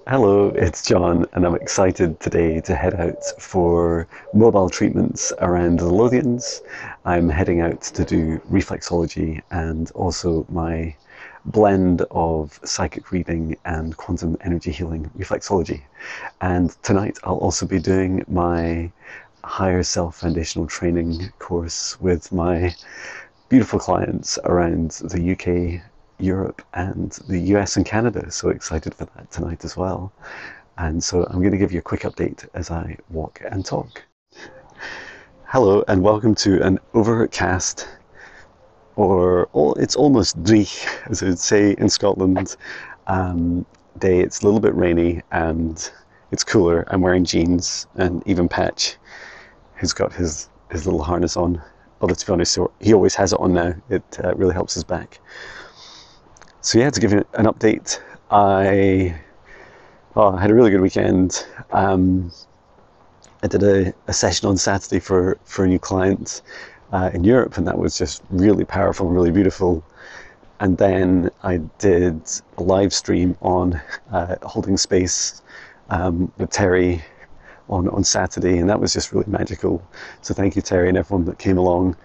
Hello, it's John, and I'm excited today to head out for mobile treatments around the Lothians. I'm heading out to do reflexology and also my blend of psychic reading and quantum energy healing reflexology. And tonight I'll also be doing my higher self foundational training course with my beautiful clients around the UK, Europe, and the US and Canada. So excited for that tonight as well. And so I'm going to give you a quick update as I walk and talk. Hello, and welcome to an overcast, or it's almost dreich, as I would say in Scotland, day. It's a little bit rainy and it's cooler. I'm wearing jeans, and even Patch, who's got his little harness on, although to be honest, he always has it on now. It really helps his back. So yeah, to give you an update, I had a really good weekend. I did a session on Saturday for a new client in Europe, and that was just really powerful and really beautiful. And then I did a live stream on holding space with Terry on Saturday, and that was just really magical. So thank you, Terry, and everyone that came along.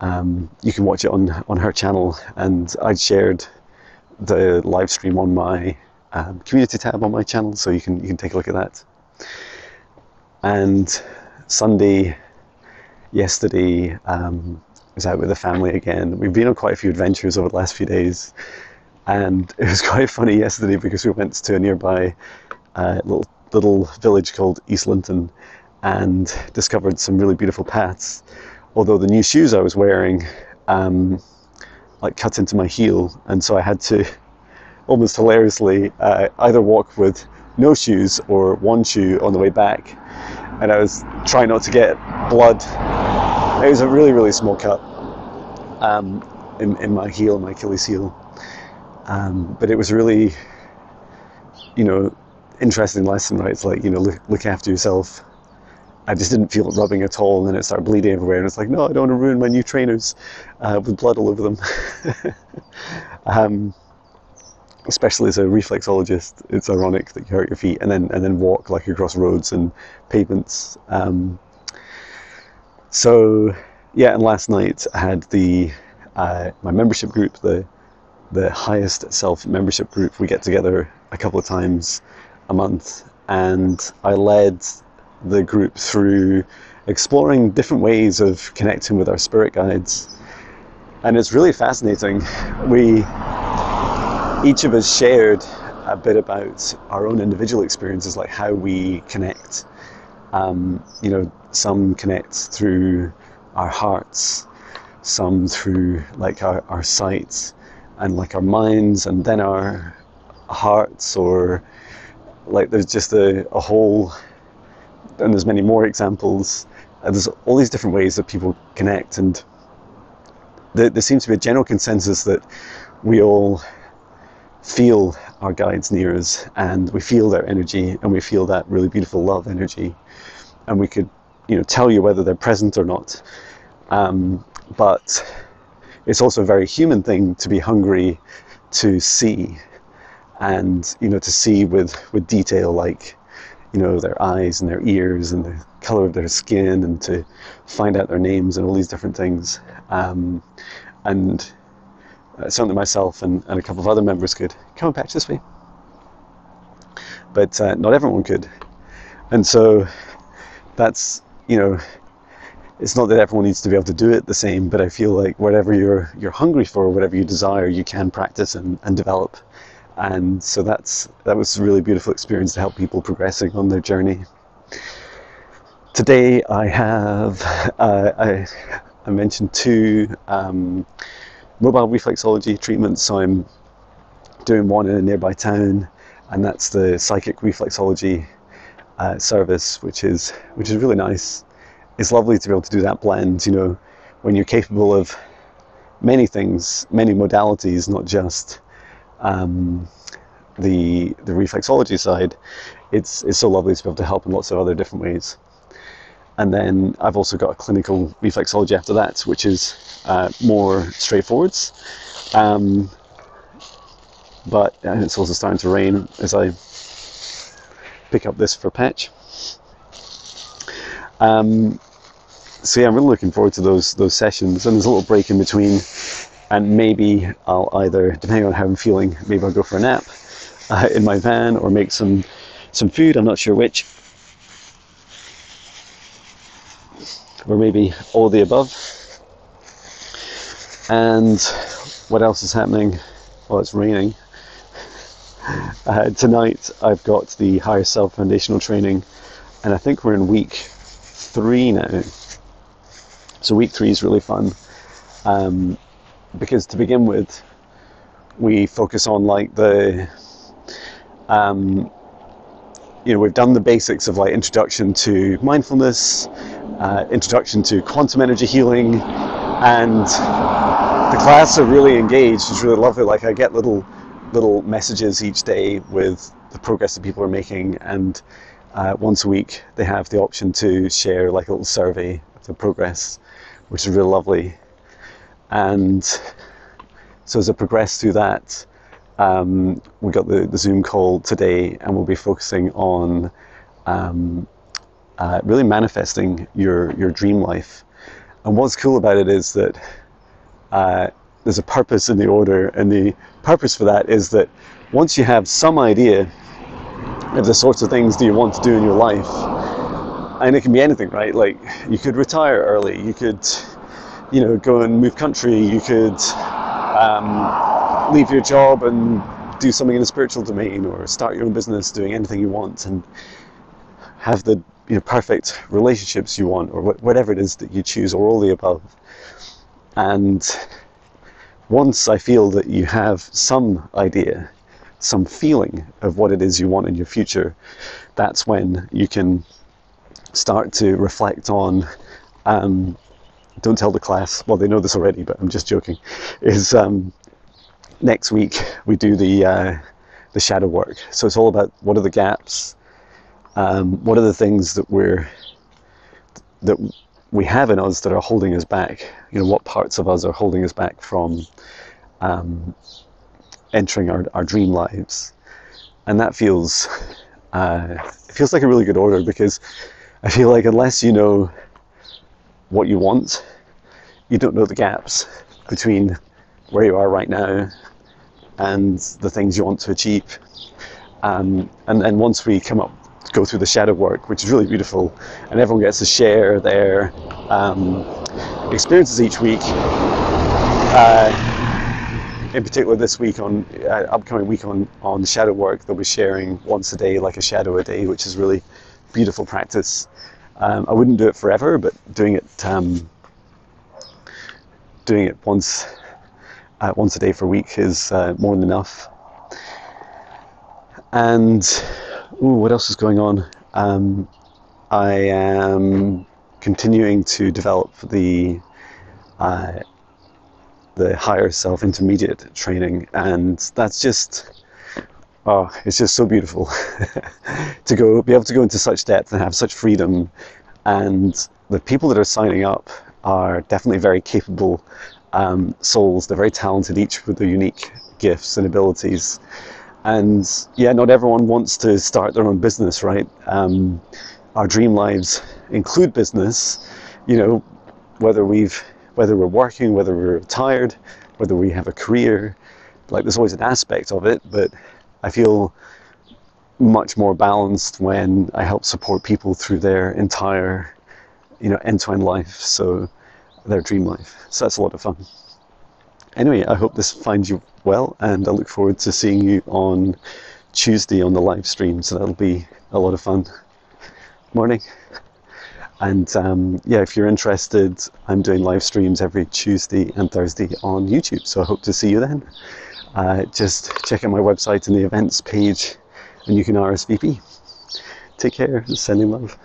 You can watch it on her channel, and I'd shared the live stream on my community tab on my channel, so you can take a look at that. And yesterday, was out with the family again. We've been on quite a few adventures over the last few days, and it was quite funny yesterday because we went to a nearby little village called East Linton and discovered some really beautiful paths. Although the new shoes I was wearing cut into my heel, and so I had to almost hilariously either walk with no shoes or one shoe on the way back, and I was trying not to get blood. It was a really, really small cut in my heel, my Achilles heel, but it was a really, interesting lesson, right? It's like, look after yourself. I just didn't feel it rubbing at all, and then it started bleeding everywhere, and it's like, no, I don't want to ruin my new trainers with blood all over them. Especially as a reflexologist, it's ironic that you hurt your feet and then walk like across roads and pavements. So yeah, and last night I had my membership group, the highest self membership group. We get together a couple of times a month, and I led the group through exploring different ways of connecting with our spirit guides, and it's really fascinating. Each of us shared a bit about our own individual experiences, like how we connect. Some connect through our hearts, some through like our sight and like our minds, and then our hearts, or like there's just a whole, and there's many more examples. There's all these different ways that people connect, and there seems to be a general consensus that we all feel our guides near us, and we feel their energy, and we feel that really beautiful love energy, and we could tell you whether they're present or not. But it's also a very human thing to be hungry to see, and to see with detail, like their eyes and their ears and the color of their skin, and to find out their names and all these different things. And something myself and a couple of other members could. Come on, Patch, this way. But not everyone could. And so that's, it's not that everyone needs to be able to do it the same, but I feel like whatever you're hungry for, whatever you desire, you can practice and develop. And so that was a really beautiful experience to help people progressing on their journey. Today I have, I mentioned two mobile reflexology treatments. So I'm doing one in a nearby town, and that's the psychic reflexology service, which is really nice. It's lovely to be able to do that blend, when you're capable of many things, many modalities, not just the reflexology side. It's so lovely to be able to help in lots of other different ways. And then I've also got a clinical reflexology after that, which is more straightforward. But it's also starting to rain as I pick up this for Patch. So yeah, I'm really looking forward to those sessions, and there's a little break in between, and maybe I'll either, depending on how I'm feeling, maybe I'll go for a nap in my van or make some food, I'm not sure which, or maybe all of the above. And what else is happening? Well, it's raining. Tonight I've got the Higher Self Foundational Training, and I think we're in week 3 now. So week 3 is really fun, because to begin with, we focus on like the, we've done the basics of like introduction to mindfulness, introduction to quantum energy healing, and the class are really engaged. It's really lovely. Like I get little messages each day with the progress that people are making, and once a week they have the option to share like a little survey of the progress, which is really lovely. And so as I progress through that, we got the Zoom call today, and we'll be focusing on really manifesting your dream life. And what's cool about it is that there's a purpose in the order, and the purpose for that is that once you have some idea of the sorts of things that you want to do in your life, and it can be anything, right? Like you could retire early, you could, go and move country, you could leave your job and do something in the spiritual domain, or start your own business, doing anything you want, and have the perfect relationships you want, or whatever it is that you choose, or all the above. And once I feel that you have some idea, some feeling of what it is you want in your future, that's when you can start to reflect on, don't tell the class, well they know this already, but I'm just joking, is next week we do the shadow work. So it's all about what are the gaps, what are the things that we have in us that are holding us back, what parts of us are holding us back from entering our dream lives. And that feels like a really good order, because I feel like unless you know what you want, you don't know the gaps between where you are right now and the things you want to achieve. And once we go through the shadow work, which is really beautiful, and everyone gets to share their experiences each week. In particular, this week upcoming week on shadow work, they'll be sharing once a day, like a shadow a day, which is really beautiful practice. I wouldn't do it forever, but doing it once a day for a week is more than enough. And what else is going on? I am continuing to develop the higher self intermediate training, and that's just, it's just so beautiful to be able to go into such depth and have such freedom. And the people that are signing up are definitely very capable souls. They're very talented, each with their unique gifts and abilities. And yeah, not everyone wants to start their own business, right? Our dream lives include business, whether we're working, whether we're retired, whether we have a career. Like, there's always an aspect of it, but I feel much more balanced when I help support people through their entire, end-to-end life, so their dream life. So that's a lot of fun. Anyway, I hope this finds you well, and I look forward to seeing you on Tuesday on the live stream, so that'll be a lot of fun. Morning. And if you're interested, I'm doing live streams every Tuesday and Thursday on YouTube, so I hope to see you then. Just check out my website in the events page, and you can RSVP. Take care, sending love.